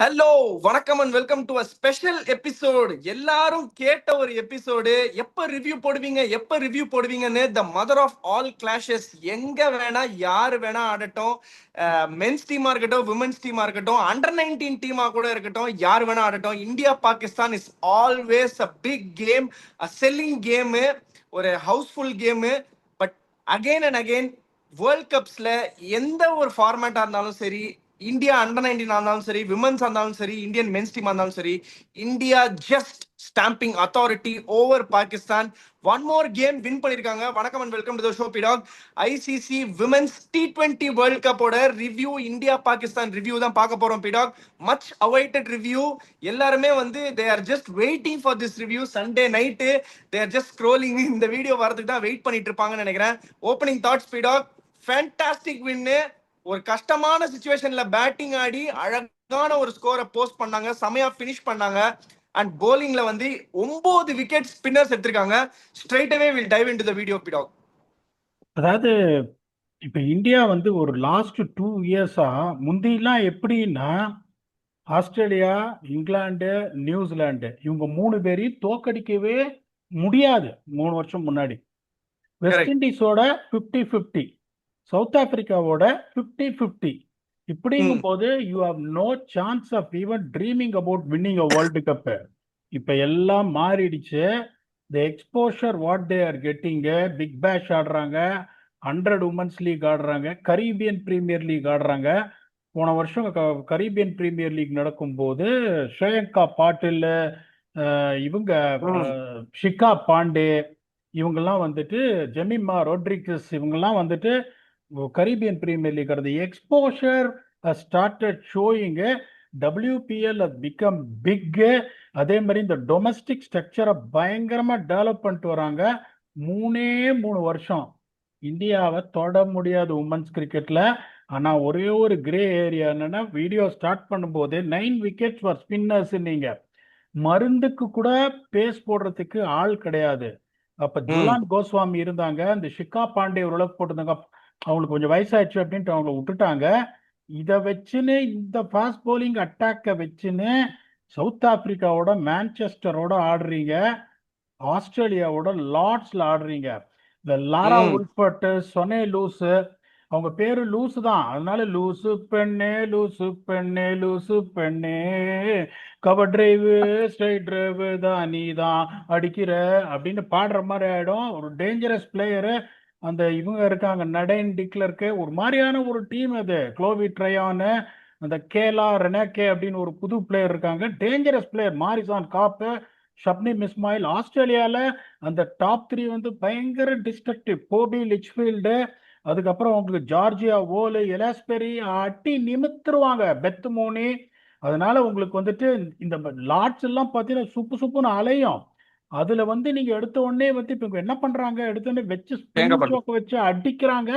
Hello வணக்கம் and welcome to a special episode. எல்லாரும் கேட்ட ஒரு எபிசோடு. எப்ப ரிவ்யூ போடுவீங்கன்னு the mother of all clashes. எங்க வேணா யாரு வேணா ஆடட்டும், மென்ஸ் டீமா இருக்கட்டும், விமென்ஸ் டீமா இருக்கட்டும், அண்டர் 19 டீமா கூட இருக்கட்டும், யார் வேணா ஆடட்டும், India Pakistan is always a big game, a selling game, ஒரு housefull game. But again and again world கப்ஸ்ல எந்த ஒரு ஃபார்மேட்டா இருந்தாலும் சரி, இந்தியா அண்டர் 19 இருந்தாலும் சரி, விமன்ஸ் இருந்தாலும் சரி, இந்தியன் மென்ஸ் டீம் இருந்தாலும் சரி, India just stamping authority over Pakistan. One more game win பண்ணிருக்காங்க. வணக்கம் and welcome to the show பிடாக். ஐசிசி விமன்ஸ் T20 வேர்ல்ட் கப்போட ரிவ்யூ, இந்தியா பாகிஸ்தான் ரிவ்யூ தான் பார்க்க போறோம் பிடாக். Much awaited review. எல்லாருமே they are just waiting for this review. Sunday night they are just scrolling. இந்த வீடியோ வரதுக்கு தான் வெயிட் பண்ணிட்டு இருப்பாங்கன்னு நினைக்கிறேன். ஓப்பனிங் தாட்ஸ் பிடாக். Fantastic win. ஒரு கஷ்டமான சிச்சுவேஷன்ல பேட்டிங் ஆடி அழகான ஒரு ஸ்கோரை போஸ்ட் பண்ணாங்க, செமையா பினிஷ் பண்ணாங்க. அண்ட் போலிங்ல 9 விக்கெட் ஸ்பின்னர்ஸ் எடுத்திருக்காங்க. Straight away will dive into the video பிடாக். அதாவது இப்ப இந்தியா ஒரு லாஸ்ட் 2 இயர்ஸா முந்திலாம் எப்படின்னா ஆஸ்திரேலியா, இங்கிலாந்து, நியூசிலாந்து இவங்க 3 பேரையும் தோக்கடிக்கவே முடியாது. 3 வருஷம் முன்னாடி வெஸ்ட் கரெக்ட். இண்டீஸோட 50-50, சவுத் ஆப்பிரிக்காவோட 50-50. இப்படிங்கும் போது you have no chance of even dreaming about winning a world cup. இப்ப எல்லாம் மாறிடுச்சு. The exposure what they are getting, big bash ஆடுறாங்க, 100 உமன்ஸ் லீக் ஆடுறாங்க, கரீபியன் பிரீமியர் லீக் ஆடுறாங்க. போன வருஷம் கரீபியன் பிரீமியர் லீக் நடக்கும்போது ஸ்ரேயங்கா பாட்டில், இவங்க ஷிகா பாண்டே, இவங்கெல்லாம் ஜெமிமா ரோட்ரிகஸ், இவங்கெல்லாம் கரீபியன் பிரீமியர் லீக் ஆடுறது. Exposure started showing, WPL has become big. அதே மாதிரி இந்த டொமஸ்டிக் ஸ்ட்ரக்சரை பயங்கரமா டெவலப் பண்ணிட்டு வராங்க. 3 வருஷம் இந்தியாவை தொட முடியாது உமன்ஸ் கிரிக்கெட்ல. ஆனா ஒரே ஒரு கிரே ஏரியா என்னன்னா, வீடியோ ஸ்டார்ட் பண்ணும்போது 9 விக்கெட்ஸ் ஃபார் ஸ்பின்னர்ஸ். நீங்க மருந்துக்கு கூட பேஸ் போடுறதுக்கு ஆள் கிடையாது. அப்ப ஜுலான் கோஸ்வாமி இருந்தாங்க, இந்த ஷிகா பாண்டே ஓரளவுக்கு போட்டிருந்தாங்க. அவங்களுக்கு கொஞ்சம் வயசாயிடுச்சு அப்படின்ட்டு அவங்கள விட்டுட்டாங்க. இதை வச்சுன்னு இந்த ஃபாஸ்ட் போலிங் அட்டாக்கை வச்சுன்னு சவுத் ஆப்பிரிக்காவோட மான்செஸ்டரோட ஆடுறீங்க, ஆஸ்திரேலியாவோட லார்ட்ஸ்ல ஆடுறீங்க. இந்த லாரா உல்பர்ட், சொனே லூசு, அவங்க பேரு லூசு தான், அதனால லூசு பெண்ணே, லூசு பெண்ணே, லூசு பெண்ணே, கவர் டிரைவு ஸ்ட்ரைட் டிரைவு தான் நீ தான் அடிக்கிற அப்படின்னு பாடுற மாதிரி ஆயிடும். ஒரு டேஞ்சரஸ் பிளேயரு அந்த இவங்க இருக்காங்க, நடைன் டிக்லருக்கு ஒரு மாதிரியான ஒரு டீம் அது. க்ளோவி ட்ரையானு, அந்த கேலா ரெனேக்கே அப்படின்னு ஒரு புது பிளேயர் இருக்காங்க, டேஞ்சரஸ் பிளேயர். மாரிசான் காப்பு, ஷப்னிம் இஸ்மாயில். ஆஸ்திரேலியால அந்த டாப் 3 பயங்கர டிஸ்ட்ரக்டிவ். போபி, லிச்ஃபீல்டு, அதுக்கப்புறம் உங்களுக்கு ஜார்ஜியா ஓலு, எலாஸ்பெரி அட்டி நிமித்துருவாங்க, பெத் மோனி. அதனால உங்களுக்கு இந்த லாட்ஸ் எல்லாம் பார்த்தீங்கன்னா சுப்பு சுப்புன்னு அலையும். அதுல நீங்க எடுத்த உடனே இப்ப என்ன பண்றாங்க, எடுத்த உடனே வச்சு ஸ்பின் சோக்க வச்சு அடிக்கிறாங்க.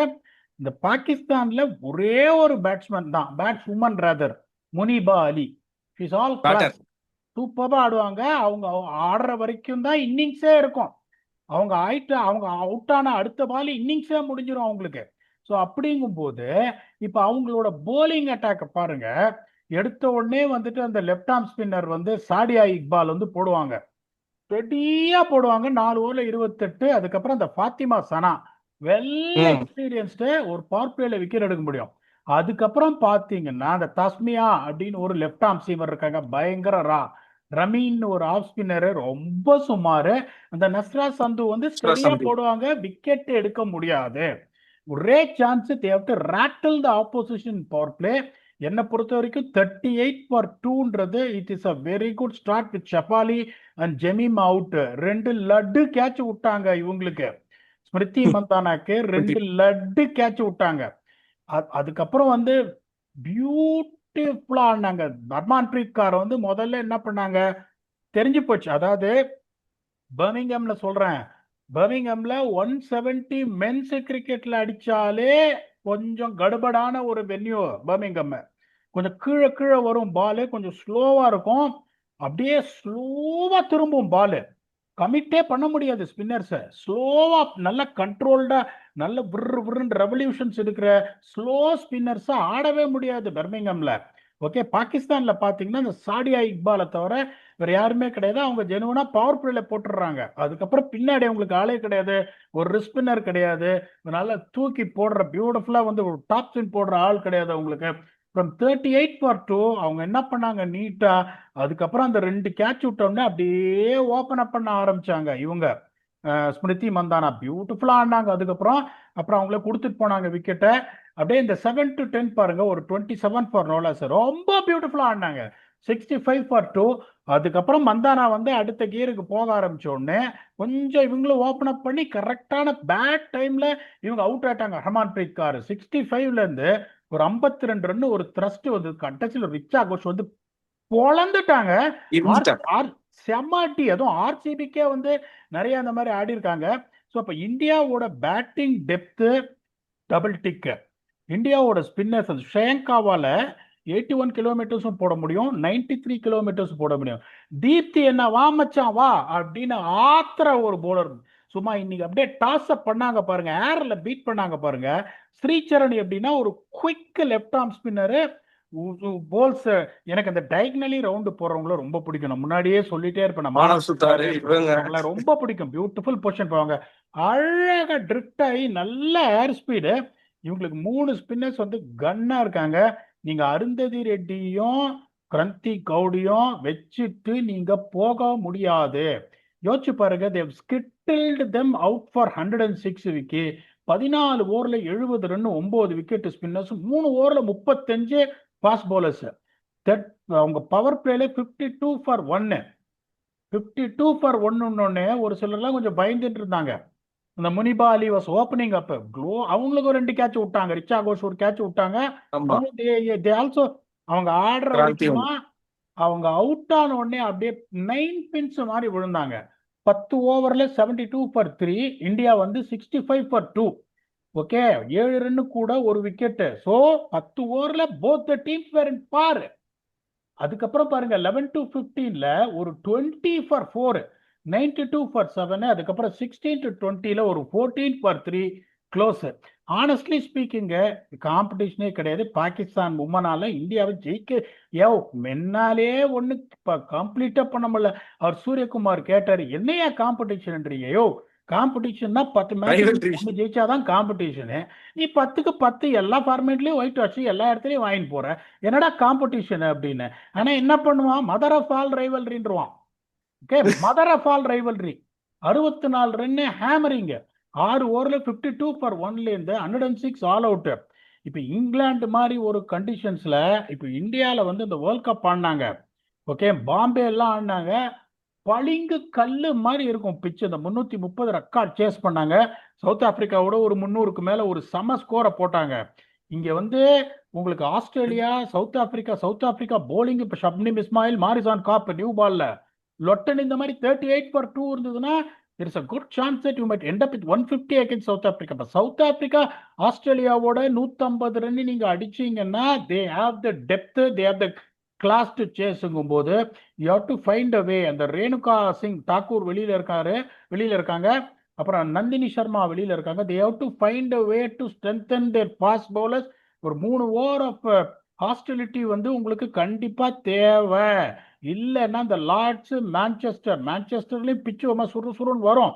இந்த பாகிஸ்தான்ல ஒரே ஒரு பேட்ஸ்மேன் தான், batswoman rather, Muneeba Ali. Is all class. சூப்பரா ஆடுவாங்க. அவங்க ஆடுற வரைக்கும் தான் இன்னிங்ஸே இருக்கும். அவங்க அவுட் ஆன அடுத்த பால் இன்னிங்ஸே முடிஞ்சிடும் அவங்களுக்கு. ஸோ அப்படிங்கும் போது இப்ப அவங்களோட போலிங் அட்டாக் பாருங்க. எடுத்த உடனே அந்த left arm spinner Shadia Iqbal போடுவாங்க, ரெடியா போடுவாங்க. 4 ஓவர்ல 28. அதுக்கப்புறம் அந்த ஃபாத்திமா சனா, வெல் எக்ஸ்பீரியன்ஸ்டு, ஒரு பவர் பிளேல விக்கெட் எடுக்க முடியும். அதுக்கப்புறம் பாத்தீங்கன்னா அந்த தஸ்மியா அப்படின்னு ஒரு லெப்ட் ஆர்ம் சீமர் இருக்காங்க, பயங்கர ரமீன் ஒரு ஆஃப் ஸ்பின்னர், ரொம்ப சுமாரு. அந்த நஸ்ரா சந்து ஸ்டெடியா போடுவாங்க, விக்கெட் எடுக்க முடியாது. ஒரே chance, they have to rattle the opposition power play. என்னை பொறுத்த வரைக்கும் 38-2ன்றது it is a very good start with Shafali and Jemimah out. 2 லட்டு கேட்ச் விட்டாங்க இவங்களுக்கு, ஸ்மிருதி மந்தானாக்கு 2 லட்டு கேட்ச் விட்டாங்க. அதுக்கப்புறம் பியூட்டிஃபுல்லா ஆடினாங்க. ஹர்மான் பிரீத் கார் முதல்ல என்ன பண்ணாங்க தெரிஞ்சு போச்சு. அதாவது பர்மிங்ஹாம்ல சொல்றேன், பர்மிங்ஹாம்ல 170 மென்ஸ் கிரிக்கெட்ல அடிச்சாலே கொஞ்சம் கடுபடான ஒரு வென்யூ பர்மிங்ஹாம். கொஞ்சம் கீழே கீழே வரும் பாலு, கொஞ்சம் ஸ்லோவா இருக்கும், அப்படியே ஸ்லோவா திரும்பும் பாலு. கமிட்டே பண்ண முடியாது ஸ்பின்னர்ஸ். ஸ்லோவா நல்ல கண்ட்ரோல்டா நல்ல விறு விறுன்னு ரெவல்யூஷன்ஸ் இருக்கிற ஸ்லோ ஸ்பின்னர்ஸ் ஆடவே முடியாது பர்மிங்ஹாம்ல. ஓகே, பாகிஸ்தான்ல பாத்தீங்கன்னா இந்த சாடியா இக்பாலை தவிர வேற யாருமே கிடையாது. அவங்க ஜெனுவனா பவர் பிளேல போட்டுடுறாங்க. அதுக்கப்புறம் பின்னாடி அவங்களுக்கு ஆளே கிடையாது, ஒரு ஸ்பின்னர் கிடையாது, நல்லா தூக்கி போடுற பியூட்டிஃபுல்லா வந்து ஒரு டாப் ஸ்பின் போடுற ஆள் கிடையாது அவங்களுக்கு. ஃப்ரம் 38 for 2 அவங்க என்ன பண்ணாங்க நீட்டா. அதுக்கப்புறம் அந்த 2 கேட்ச் விட்டோம்னா அப்படியே ஓபன் அப் பண்ண ஆரம்பிச்சாங்க இவங்க. ஸ்மிருதி மந்தானா பியூட்டிஃபுல்லா ஆடினாங்க. அப்புறம் அவங்கள கொடுத்துட்டு போனாங்க விக்கெட்டை. அப்படியே இந்த 7 to 10 பாருங்க, ஒரு 27 for no loss ரொம்ப பியூட்டிஃபுல்லா ஆடினாங்க. 65 for 2. அதுக்கப்புறம் மந்தானா வந்து அடுத்த கியருக்கு போக ஆரம்பிச்ச உடனே கொஞ்சம் இவங்களும் ஓபன் அப் பண்ணி கரெக்டான பேட் டைம்ல இவங்க அவுட் ஆயிட்டாங்க. ஹர்மான் பிரீத் கார் 65ல இருந்து ஒரு 52 ரன் ஒரு த்ரஸ்ட் வந்து கட்டச்சில் ரிச்சா கோஷ் வந்து பொழந்துட்டாங்க. இருந்துட்டாங்க. செம்மாட்டி, அதுவும் ஆர்சிபிக்கே வந்து நிறைய அந்த மாதிரி ஆடி இருக்காங்க. ஸோ அப்ப இந்தியாவோட பேட்டிங் டெப்த் டபுள் டிக். இந்தியாவோட ஸ்பின்னர்ஸ் அந்த ஷேங்காவால 81 கிலோமீட்டர்ஸும் போட முடியும், 93 கிலோமீட்டர்ஸ் போட முடியும். தீப்தி என்ன வா மச்சான் வா அப்படின்னு ஆத்திர ஒரு போலர். சும்மா இன்னைக்கு அப்படியே டாஸ் அப் பண்ணாங்க பாருங்க, ஏர்ல பீட் பண்ணாங்க பாருங்க. ஸ்ரீசரண் எப்படின்னா ஒரு quick left arm spinner bowls. எனக்கு அந்த டைகனலி ரவுண்டு போறவங்கள ரொம்ப பிடிக்கும். நான் முன்னாடியே சொல்லிட்டே இருப்பேன், நம்ம மானவ் சுத்தாரு இவங்க. அவங்கள ரொம்ப பிடிக்கும். பியூட்டிஃபுல் பொசிஷன் போவாங்க, அழகா ட்ரிஃப்ட் ஆகி நல்ல ஏர் ஸ்பீடு. இவங்களுக்கு 3 ஸ்பின்னர்ஸ் வந்து கன்னா இருக்காங்க. நீங்க அருந்ததி ரெட்டியும் கிரந்தி கவுடியும் வச்சுட்டு நீங்க போக முடியாது. யோசிச்சு பாருங்க, they've skittled them out for 106 Vicky. 14 ஓவர்ல 70 ரன் 9 விக்கெட் ஸ்பின்னர்ஸ், 3 ஓவர்ல 35 ஃபாஸ்ட் பவுலர்ஸ். அவங்க பவர் பிளேல 52 for 1. 52 for 1 ஒரு சிலர்லாம் கொஞ்சம் பயந்துட்டு இருந்தாங்க. இந்த முனிபா அலி வாஸ் ஓப்பனிங் அப் க்ளோ, அவங்களுக்கு ஒரு 2 கேட்ச் விட்டாங்க, ரிச்சா கோஷ் ஒரு கேட்ச் விட்டாங்க. ஆமா, அவங்க ஆல்சோ அவங்க ஆடுற கிராந்தி வரைக்கும் அவங்க அவுட் ஆன உடனே அப்படியே 9 பின்ஸ் மாதிரி விழுந்தாங்க. 10 ஓவர்ல 72 for 3. இந்தியா வந்து 65 for 2. ஓகே, 7 ரன்னு கூட ஒரு விக்கெட். ஸோ 10 ஓவர்ல போத் டீம்ஸ் வேர் இன் பார். அதுக்கப்புறம் பாருங்க 11 to 15ல ஒரு 20 for 4, 92 for 7. அதுக்கப்புறம் 16 to 20ல ஒரு 14 for 3 க்ளோஸ். ஆனஸ்ட்லி ஸ்பீக்கிங் காம்படிஷனே கிடையாது. பாகிஸ்தான் உமனால இந்தியாவை ஜெயிக்க மென்னாலே ஒண்ணு கம்ப்ளீட்டா பண்ண முடியல. அவர் சூரியகுமார் கேட்டாரு, என்னையா காம்படிஷன்ன்றீங்க? காம்படிஷன்னா 10 மேட்ச் ஒண்ணு ஜெயிச்சாதான் காம்படிஷனு. நீ 10க்கு 10 எல்லா ஃபார்மேட்லயும் ஒயிட் வாஷ் எல்லா இடத்துலயும் வாங்கிட்டு போற, என்னடா காம்படிஷன் அப்படின்னு. ஆனா என்ன பண்ணுவான், மதர் ஆஃப் ஆல் ரைவல்ரின்றான். Okay, mother of all rivalry. 64 run hammering. 6 ஓவர்ல 52 for 1ல இருந்து 106 ஆல் அவுட். இப்ப இங்கிலாந்து மாதிரி ஒரு கண்டிஷன்ஸ்ல இப்ப இந்தியால வந்து இந்த வேர்ல்ட் கப் ஆடினாங்க. ஓகே, பாம்பே எல்லாம் ஆடினாங்க. பளிங்கு கல்லு மாதிரி இருக்கும் பிச்சு. இந்த 330 ரெக்கார்ட் சேஸ் பண்ணாங்க. சவுத் ஆப்பிரிக்காவோட ஒரு 300க்கு மேல ஒரு சம ஸ்கோரை போட்டாங்க. இங்க வந்து உங்களுக்கு ஆஸ்திரேலியா சவுத் ஆப்பிரிக்கா போலிங் இப்ப ஷப்னிம் இஸ்மாயில் மாரிசான் காப் நியூ பால்ல லொட்டன் இந்த மாதிரி 38 for 2 இருந்ததுன்னா there is a good chance that you might end up with 150 against South Africa. But South Africa ஆஸ்திரேலியாவோட 150 run நீங்க அடிச்சீங்கன்னா they have the depth, they have the class to chasங்கும் போது you have to find a way. அந்த ரேணுகா சிங் தாக்கூர் வெளியில இருக்காங்க. அப்புறம் நந்தினி சர்மா வெளியில இருக்காங்க. they have to find a way to strengthen their fast bowlers. ஒரு 3 over of hostility வந்து உங்களுக்கு கண்டிப்பா தேவை. இல்லைன்னா இந்த லார்ட்ஸ் மான்செஸ்டர்லயும் பிச்சு சுறுசுறுன்னு வரும்.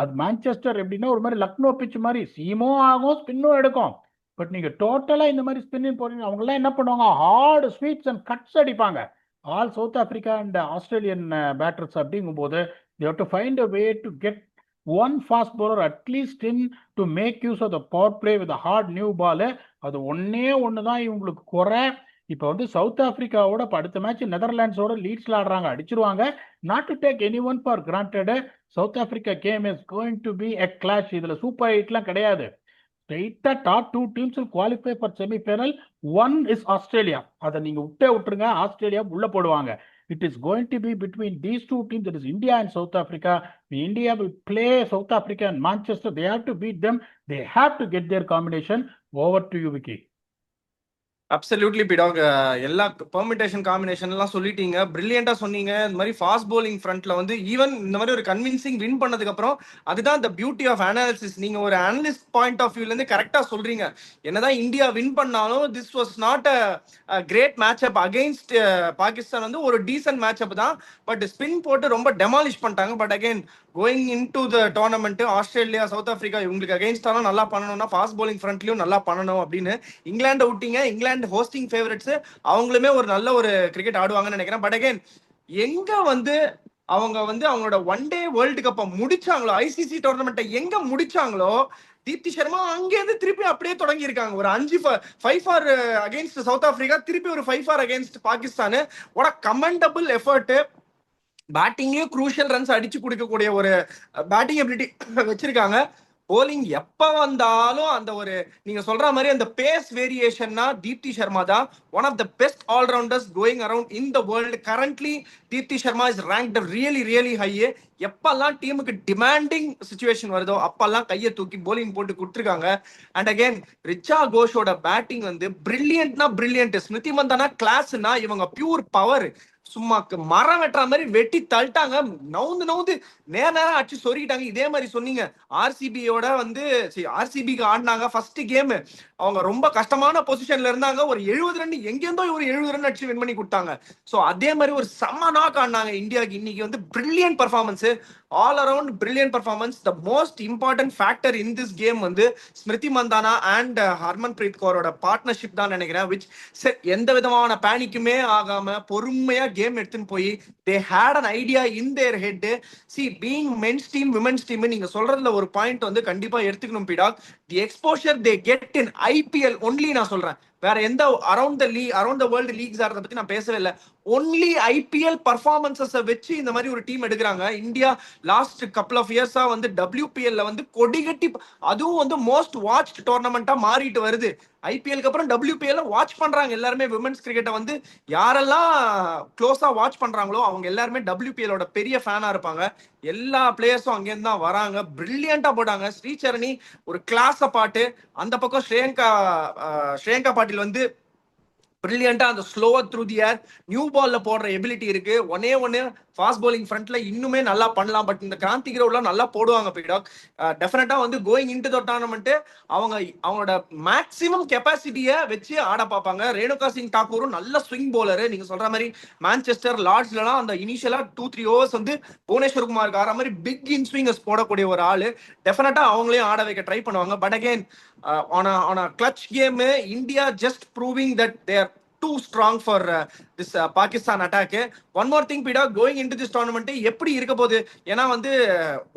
அது மான்செஸ்டர் எப்படின்னா ஒரு மாதிரி லக்னோ பிச்சு மாதிரி சீமும் ஆகும் ஸ்பின்னும் எடுக்கும். பட் நீங்க டோட்டலா இந்த மாதிரி ஸ்பின்னிங் போறீங்க, அவங்க எல்லாம் என்ன பண்ணுவாங்க, ஹார்டு ஸ்வீப்ஸ் அண்ட் கட்ஸ் அடிப்பாங்க. All south Africa and Australian batters அப்படிங்கும் போது they have to find a way to get one fast bowler at least in to make use of the power play with a hard new ball. அது ஒண்ணுதான் இவங்களுக்கு குறை. இப்ப வந்து south ஆப்பிரிக்காவோட அடுத்த match நெதர்லாண்ட்ஸோட லீட்ஸ்ல ஆடுறாங்க, அடிச்சிருவாங்க. Not to take any one for granted. South Africa game is going to be a clash. இதுல சூப்பர் 8 கிடையாது. ஸ்ட்ரெயிட்டா top 2 teams will qualify for semi-final. One is Australia. அதை நீங்க விட்டுருங்க, ஆஸ்திரேலியா உள்ள போடுவாங்க. It is going to be between these 2 teams, that is India and South Africa. India will play South Africa and Manchester. They have to beat them. They have to get their combination. Over to you, Vicky. Absolutely பிடாக். எல்லா permutation combination எல்லாம் சொல்லிட்டீங்க, பிரில்லியண்டா சொன்னீங்க. இந்த மாதிரி fast bowling ஃப்ரண்ட்ல வந்து even இந்த மாதிரி ஒரு கன்வின்சிங் வின் பண்ணதுக்கு அப்புறம் அதுதான் the பியூட்டி ஆஃப் அனாலிசிஸ். நீங்க ஒரு அனலிஸ்ட் பாயிண்ட் ஆஃப் வியூல இருந்து கரெக்டா சொல்றீங்க. என்னதான் இந்தியா வின் பண்ணாலும் this was not a great match up against Pakistan. வந்து ஒரு டீசன்ட் மேட்ச் அப் தான், பட் ஸ்பின் போட்டு ரொம்ப டெமாலிஷ் பண்ணிட்டாங்க. But again going in to the tournament, Australia south Africa இவங்களுக்கு அகைன்ஸ்டாலும் நல்லா பண்ணணும்னா ஃபாஸ்ட் bowling ஃப்ரண்ட்லயும் நல்லா பண்ணணும் அப்படின்னு இங்கிலாந்து விட்டீங்க. இங்கிலாந்து ஹோஸ்டிங் ஃபேவரட்ஸ், அவங்களுமே ஒரு நல்ல ஒரு கிரிக்கெட் ஆடுவாங்கன்னு நினைக்கிறேன். பட் அகைன் எங்க வந்து அவங்க வந்து அவங்களோட ஒன் டே வேர்ல்டு கப்பை முடிச்சாங்களோ, ஐசிசி டோர்னமெண்ட்டை எங்க முடிச்சாங்களோ, தீப்தி சர்மா அங்கேருந்து திருப்பி அப்படியே தொடங்கி இருக்காங்க. ஒரு 5 ஃபார் அகைன்ஸ்ட் சவுத் ஆப்பிரிக்கா, திருப்பி ஒரு 5 for against Pakistan. what a commendable effort. பேட்டிங்லயும் குரூஷியல் ரன்ஸ் அடிச்சு கொடுக்கக்கூடிய ஒரு பேட்டிங் எபிலிட்டி வச்சிருக்காங்க. போலிங் எப்ப வந்தாலும் அந்த ஒரு நீங்க சொல்ற மாதிரி அந்த பேஸ் வேரியேஷன்னா தீப்தி சர்மா தான் one of the best allrounders going around in the world. Currently Deepti Sharma is ranked really really high. எப்பெல்லாம் டீமுக்கு டிமாண்டிங் சுச்சுவேஷன் வருதோ அப்பெல்லாம் கையை தூக்கி போலிங் போட்டு கொடுத்துருக்காங்க. அண்ட் அகைன் ரிச்சா கோஷோட பேட்டிங் வந்து பிரில்லியன்ட்னா பிரில்லியன்ட். ஸ்மிருதி மந்தானா கிளாஸ்னா இவங்க பியூர் பவர். சும்மா மரம் வெட்டுற மாதிரி வெட்டி தள்ளிட்டாங்க. நவுந்து நவுந்து நேரம் அடிச்சு சொருகிட்டாங்க. இதே மாதிரி சொன்னீங்க ஆர்சிபியோட வந்து ஆர்சிபிக்கு ஆடினாங்க ஃபர்ஸ்ட் கேம். அவங்க ரொம்ப கஷ்டமான பொசிஷன்ல இருந்தாங்க. ஒரு 70 ரன் எங்கேருந்தோ ஒரு 70 ரன் அடிச்சு வின் பண்ணி கொடுத்தாங்க. ஸோ அதே மாதிரி ஒரு செம்ம நாக் ஆடினாங்க இந்தியாவுக்கு. இன்னைக்கு வந்து brilliant performance, all around brilliant performance. The most important factor in this game வந்து ஸ்மிருதி மந்தானா அண்ட் ஹர்மன் பிரீத் கௌரோட பார்ட்னர்ஷிப் தான் நினைக்கிறேன். விச் எந்த விதமான பேனிக்குமே ஆகாம பொறுமையா கேம் எடுத்துன்னு போய் they had an idea in their head. See, being men's team women's team, நீங்க சொல்றதுல ஒரு பாயிண்ட் வந்து கண்டிப்பா எடுத்துக்கணும் பிடாக். the exposure they get in IPL only நான் சொல்றேன். வேற எந்த அரௌண்ட் த வேர்ல்டு லீக்ஸ் ஆறத பத்தி நான் பேசவே இல்லை. ஒன்லி ஐபிஎல் பர்ஃபார்மன்சஸ் வச்சு இந்த மாதிரி ஒரு டீம் எடுக்கிறாங்க. இந்தியா லாஸ்ட் கப்பல் ஆஃப் இயர்ஸா வந்து WPL வந்து கொடிகட்டி, அதுவும் வந்து மோஸ்ட் வாட்ச்ட் டோர்னமெண்டா மாறிட்டு வருது. ஐபிஎல்க்கு அப்புறம் WPL வாட்ச் பண்றாங்க எல்லாருமே. விமென்ஸ் கிரிக்கெட்டை வந்து யாரெல்லாம் க்ளோஸா வாட்ச் பண்றாங்களோ அவங்க எல்லாருமே WPLோட பெரிய ஃபேனா இருப்பாங்க. எல்லா பிளேயர்ஸும் அங்கேருந்து தான் வராங்க. பிரில்லியண்டா போட்டாங்க. ஸ்ரீசரணி ஒரு கிளாஸ் பாட்டு. அந்த பக்கம் ஸ்ரேயங்கா பாட்டில் வந்து பிரில்லியண்டா அந்த ஸ்லோவா த்ரூ தி ஏர் நியூ பால்ல போடுற எபிலிட்டி இருக்கு. ஒன்னு ஃபாஸ்ட் bowling ஃப்ரண்ட்ல இன்னுமே நல்லா பண்ணலாம். பட் இந்த கிராந்தி கிரவுட்ல நல்லா போடுவாங்க பிடாக். டெஃபினட்டா வந்து கோயிங் இன்டு த டோர்னமெண்ட் அவங்களோட மேக்ஸிமம் கெப்பாசிட்டியை வச்சு ஆட பார்ப்பாங்க. ரேணுகா சிங் தாக்கூரும் நல்ல ஸ்விங் போலர். நீங்க சொல்ற மாதிரி மான்செஸ்டர் லார்ட்ஸ்லாம் அந்த இனிஷியலா 2-3 ஓவர்ஸ் வந்து புவனேஸ்வர் குமாருக்கு ஆற மாதிரி பிக் இன் ஸ்விங்கர்ஸ் போடக்கூடிய ஒரு ஆளு. டெஃபினட்டா அவங்களையும் ஆட வைக்க ட்ரை பண்ணுவாங்க. But again on a clutch game, India just proving that they are too strong for this Pakistan attack. One more thing, Pida, going into this tournament, எப்படி இருக்க போகுது? ஏன்னா வந்து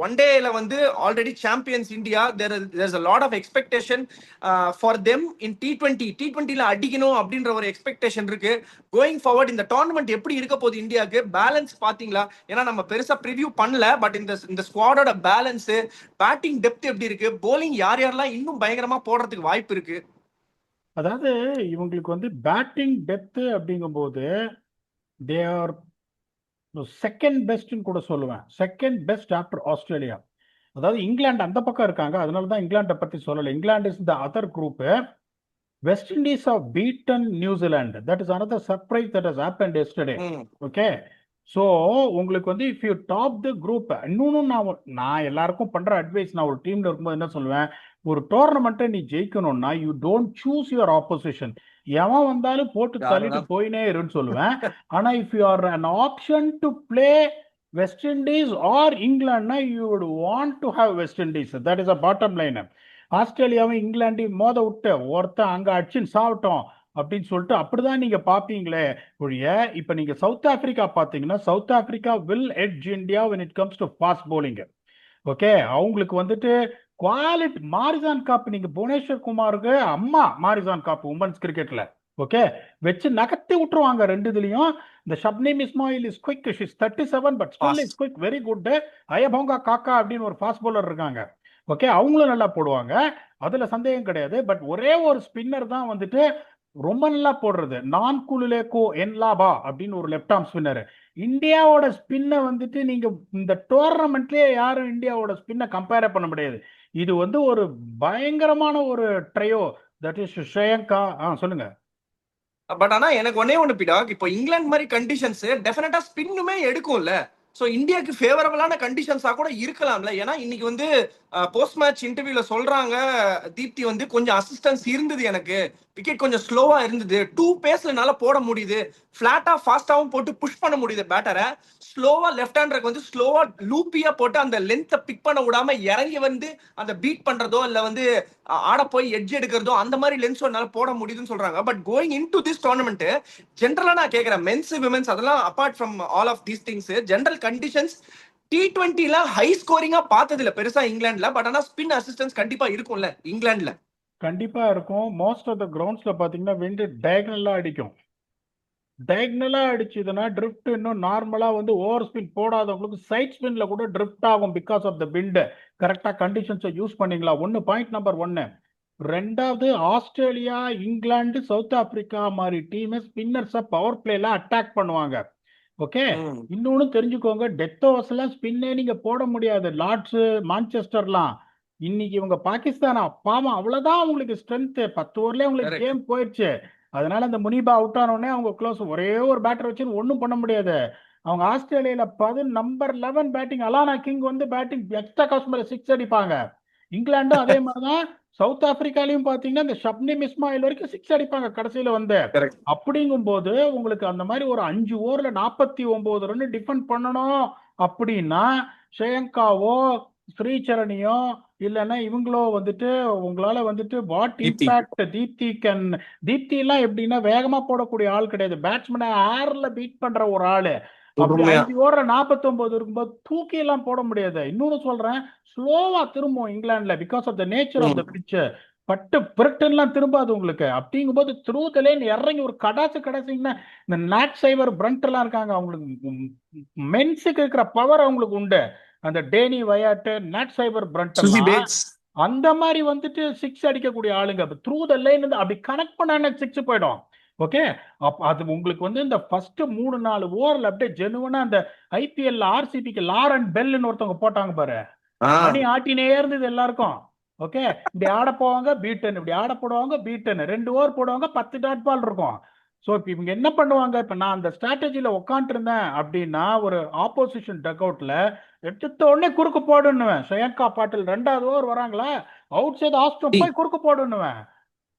ஒன் டேல வந்து already champions India. there's a lot of expectation for them in T20ல அடிக்கணும் அப்படின்ற ஒரு எக்ஸ்பெக்டேஷன் இருக்கு. கோயிங் ஃபார்வர்ட் இந்த டோர்னமெண்ட் எப்படி இருக்க போகுது இந்தியாவுக்கு? பேலன்ஸ் பாத்தீங்களா? ஏன்னா நம்ம பெருசா ப்ரிவியூ பண்ணல, பட் இந்த ஸ்குவாடோட பேலன்ஸ், பேட்டிங் டெப்த் எப்படி இருக்கு, போலிங் யார் யாரெல்லாம் இன்னும் பயங்கரமா போடுறதுக்கு வாய்ப்பு இருக்கு? அதாவது இவங்களுக்கு வந்து பேட்டிங் டெப்த் அப்படிங்கும்போது தே ஆர் செகண்ட் பெஸ்ட்னு கூட சொல்லுவேன். Second best after Australia. அதாவது இங்கிலாந்து அந்த பக்கம் இருக்காங்க, அதனால தான் இங்கிலாண்டை பத்தி சொல்லலை. England is the other group. West Indies have beaten New Zealand. That is another surprise that has happened yesterday. Okay, so உங்களுக்கு வந்து if you top the group, இன்னொன்று நான் எல்லாருக்கும் பண்ற அட்வைஸ், நான் ஒரு டீம்ல இருக்கும்போது என்ன சொல்லுவேன், ஒரு டோர்னமெண்ட்டை நீ ஜெயிக்கணும்னா you don't choose your opposition. எவன் வந்தாலும் போட்டு தள்ளிட்டு போயினே இருன்னு சொல்லுவேன். ஆனா if you are an option to play West Indies or இங்கிலாந்துனா you would want to have West Indies. That is a bottom line. ஆஸ்திரேலியாவும் இங்கிலாண்டையும் மோத விட்டு ஒருத்தன் அங்க அடிச்சுன்னு சாப்பிட்டோம் அப்படின்னு சொல்லிட்டு அப்படிதான் நீங்க பாப்பீங்களே ஒழிய, இப்ப நீங்க சவுத் ஆப்பிரிக்கா பாத்தீங்கன்னா south Africa will edge India when it comes to fast bowling. Okay, அவங்களுக்கு வந்துட்டு குவாலிட்டி மாரிசான் காப், நீங்க புவனேஸ்வர் குமாருக்கு அம்மா மாரிசான் காப் உமன்ஸ் கிரிக்கெட்ல ஓகே வச்சு நகர்த்தி விட்டுருவாங்க ரெண்டு இதுலயும். இந்த Shabnim Ismail is quick, she's 37 but still is quick, very good. Ayabonga Khaka அப்படின்னு ஒரு ஃபாஸ்ட் bowler இருக்காங்க. ஓகே, அவங்களும் நல்லா போடுவாங்க, அதுல சந்தேகம் கிடையாது. பட் ஒரே ஒரு ஸ்பின்னர் தான் வந்துட்டு ரொம்ப நல்லா போடுறது, நான் குலுலேகோ என்லாபா அப்படின்னு ஒரு லெப்ட் ஆர்ம் ஸ்பின்னர். இந்தியாவோட ஸ்பின்னை வந்துட்டு நீங்க இந்த டோர்னமெண்ட்லயே யாரும் இந்தியாவோட ஸ்பின்னை கம்பேர் பண்ண முடியாது. இது வந்து ஒரு பயங்கரமான ஒரு ட்ரையோ. That is Shreyanka. சொல்லுங்க. பட் ஆனா எனக்கு ஒன்னே ஒண்ணு பிடாக், இப்போ இங்கிலாந்து மாதிரி கண்டிஷன்ஸ் டெஃபினட்டா ஸ்பின்னுமே எடுக்கும்ல. சோ இந்தியாவுக்கு ஃபேவரபிளான கண்டிஷன்ஸா கூட இருக்கலாம்ல. ஏன்னா இன்னைக்கு வந்து போஸ்ட் மேட்ச் இன்டர்வியூல சொல்றாங்க, தீப்தி வந்து கொஞ்சம் அசிஸ்டன்ஸ் இருந்தது, எனக்கு விக்கெட் கொஞ்சம் ஸ்லோவா இருந்தது, 2 பேஸ்ல போட முடியுது, பிளாட்டா ஃபாஸ்டாவும் போட்டு புஷ் பண்ண முடியுது பேட்டரை, ஸ்லோவா லெஃப்ட் ஹேண்டருக்கு வந்து ஸ்லோவா லூப்பியா போட்டு அந்த லென்த்தை பிக் பண்ண விடாம இறங்கி வந்து அந்த பீட் பண்றதோ இல்ல வந்து ஆட போய் எட்ஜ் எடுக்கிறதோ அந்த மாதிரி லென்ஸ் என்னால போட முடியுதுன்னு சொல்றாங்க. But going into this tournament ஜென்ரலா நான் கேட்கிறேன், மென்ஸ் விமென்ஸ் அதெல்லாம் apart from all of these things, general conditions T20ல ஹை ஸ்கோரிங்கா பார்த்தது இல்ல பெருசா இங்கிலாந்துல. பட் ஆனா ஸ்பின் அசிஸ்டன்ஸ் கண்டிப்பா இருக்கும்ல இங்கிலாந்துல. கண்டிப்பா இருக்கும். மோஸ்ட் ஆஃப் த கிரவுண்ட்ஸ்ல பாத்தீங்கன்னா விண்டு டயகனலா அடிக்கும். டயகனலா அடிச்சதுன்னா ட்ரிஃப்ட் இன்னும் நார்மலா வந்து ஓவர் ஸ்பின் போடாதவங்களுக்கு சைட் ஸ்பின்ல கூட ட்ரிஃப்ட் ஆகும் பிகாஸ் ஆஃப் த விண்ட். கரெக்டா கண்டிஷன்ஸை யூஸ் பண்ணீங்களா? ஒன்னு பாயிண்ட் நம்பர் 1. ரெண்டாவது, ஆஸ்திரேலியா, இங்கிலாந்து, சவுத் ஆப்பிரிக்கா மாதிரி டீம் ஸ்பின்னர்ஸை பவர் பிளேல அட்டாக் பண்ணுவாங்க. ஓகே. இன்னொன்னு தெரிஞ்சுக்கோங்க, டெத் ஓவர்ஸ்லாம் ஸ்பின்னே நீங்க போட முடியாது. லார்ட்ஸ், மான்செஸ்டர்லாம் இன்னைக்கு இவங்க பாகிஸ்தான் பாவம், அவ்வளவுதான் உங்களுக்கு ஸ்ட்ரென்த். 10 ஓவர்லயே உங்களுக்கு கேம் போயிடுச்சு. அதனால அந்த முனிபா அவுட் ஆனோடனே அவங்க க்ளோஸ், ஒரே ஒரு பேட்டர் வச்சு ஒன்றும் பண்ண முடியாது. அவங்க ஆஸ்திரேலியால நம்பர் 11 பேட்டிங் அலானா கிங் வந்து பேட்டிங் எக்ஸ்ட்ரா காஸ்ட் மேல 6 அடிப்பாங்க. இங்கிலாண்டும் அதே மாதிரிதான். சவுத் ஆப்பிரிக்காலையும் பாத்தீங்கன்னா இந்த ஷப்னிம் இஸ்மாயில் வரைக்கும் 6 அடிப்பாங்க கடைசியில வந்து. அப்படிங்கும் போது உங்களுக்கு அந்த மாதிரி ஒரு 5 ஓவர்ல 49 ரன் டிஃபெண்ட் பண்ணணும் அப்படின்னா ஷேயங்காவோ ஸ்ரீசரணியோ இல்லைன்னா இவங்களோ வந்துட்டு உங்களால வந்துட்டு வாட் இம்பாக்ட் தீப்தி எல்லாம் எப்படின்னா வேகமா போடக்கூடிய ஆள் கிடையாது. பேட்ஸ்மேனை ஏர்ல பீட் பண்ற ஒரு ஆளு. அப்படி 5 ஓவர்ல 49 இருக்கும்போது தூக்கி எல்லாம் போட முடியாது. இன்னொன்னு சொல்றேன், ஸ்லோவா திரும்பும் இங்கிலாந்துல because of the nature of the pitch. But பிரிட்டன்லாம் திரும்பாது உங்களுக்கு. அப்படிங்கும்போது த்ரூ த லைன் இறங்கி ஒரு கடைசிங்கன்னா இந்த நாட் சைவர் பிரண்ட் எல்லாம் இருக்காங்க, அவங்களுக்கு மென்ஸுக்கு இருக்கிற பவர் அவங்களுக்கு உண்டு. அந்த டேனி வயாட்டு, நாட் சைவர் பிரண்ட் எல்லாம் அந்த மாதிரி வந்துட்டு 6 அடிக்கக்கூடிய ஆளுங்க. த்ரூ த லைன் வந்து அப்படி கனெக்ட் பண்ண 6 போயிடும். ஓகே. அது உங்களுக்கு வந்து இந்த ஃபர்ஸ்ட் 3-4 ஓவர்ல அப்படியே ஜெனுவனா அந்த ஐபிஎல் ஆர்சிபிக்கு லாரன் பெல்னு ஒருத்தவங்க போட்டாங்க பாரு, மணி ஆட்டினே இருந்தது எல்லாருக்கும். ஓகே. இப்படி ஆட போவாங்க பீட்டன், இப்படி ஆட போடுவாங்க பீட்டன், 2 ஓவர் போடுவாங்க, 10 டாட் பால் இருக்கும். ஸோ இப்போ இவங்க என்ன பண்ணுவாங்க, இப்போ நான் அந்த ஸ்ட்ராட்டஜியில் உட்காந்துருந்தேன் அப்படின்னா ஒரு ஆப்போசிஷன் டக் அவுட்ல எடுத்த உடனே குறுக்கு போடுன்னுவேன். ஷயங்கா பாட்டில் 2வது ஓவர் வராங்களா, அவுட் சைடு ஆஸ்ட்ரம் போய் குறுக்கு போடுன்னுவேன்.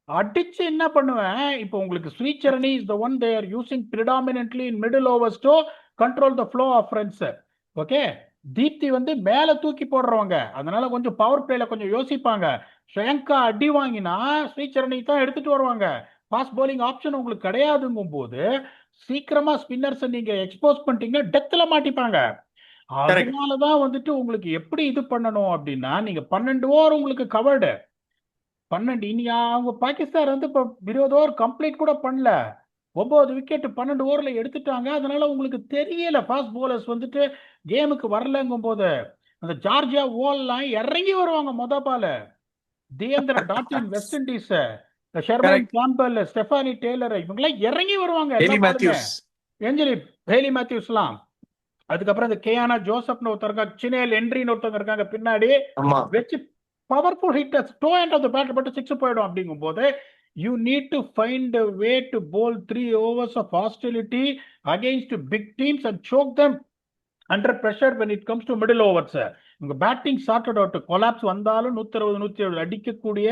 அடிச்சு என்ன பண்ணுவேன், இப்போ உங்களுக்கு Sricharani is the one they are using predominantly in middle overs to control the flow of runs. Okay. Deepti வந்து மேல தூக்கி போடுறவங்க, அதனால கொஞ்சம் பவர் பிளேல கொஞ்சம் யோசிப்பாங்க. ஷயங்கா அடி வாங்கினா ஸ்ரீசரணி தான் எடுத்துட்டு வருவாங்க. ஃபாஸ்ட் bowling ஆப்ஷன் உங்களுக்கு கிடையாதுங்கும் போது சீக்கிரமா ஸ்பின்னர்ஸ் நீங்க எக்ஸ்போஸ் பண்ணிட்டீங்கன்னா டெத்ல மாட்டிப்பாங்க. அதனாலதான் வந்துட்டு உங்களுக்கு எப்படி இது பண்ணணும் அப்படின்னா, நீங்க 12 ஓவர் உங்களுக்கு கவர்டு 12. இனி அவங்க பாகிஸ்தான் வந்து இப்போ 20 ஓவர் கம்ப்ளீட் கூட பண்ணல, 9 விக்கெட் 12 ஓவர்ல எடுத்துட்டாங்க. அதனால உங்களுக்கு தெரியல ஃபாஸ்ட் போலர்ஸ் வந்துட்டு கேமுக்கு வரலங்கும் போது அந்த ஜார்ஜியா ஓல்லாம் இறங்கி வருவாங்க. பால Deandra Dottin West Indies, Shemaine Campbell, Stafanie Taylor இவங்கெல்லாம் இறங்கி வருவாங்க. ஏஞ்சலி ஹேலி மேத்யூஸ்லாம், அதுக்கப்புறம் இந்த கேயானா ஜோசப்னு ஒருத்தர் இருக்காங்க, சினேல் என்ட்ரின்னு ஒருத்தவங்க இருக்காங்க பின்னாடி வச்சு powerful hitters toe end of the batter பட்டு 6 போயிடும். அப்படிங்கும் போது you need to find a way to bowl 3 overs of hostility against big teams and choke them under pressure when it comes to middle overs. உங்க batting chartered out, collapse வந்தாலும் 160 170 அடிக்கக்கூடிய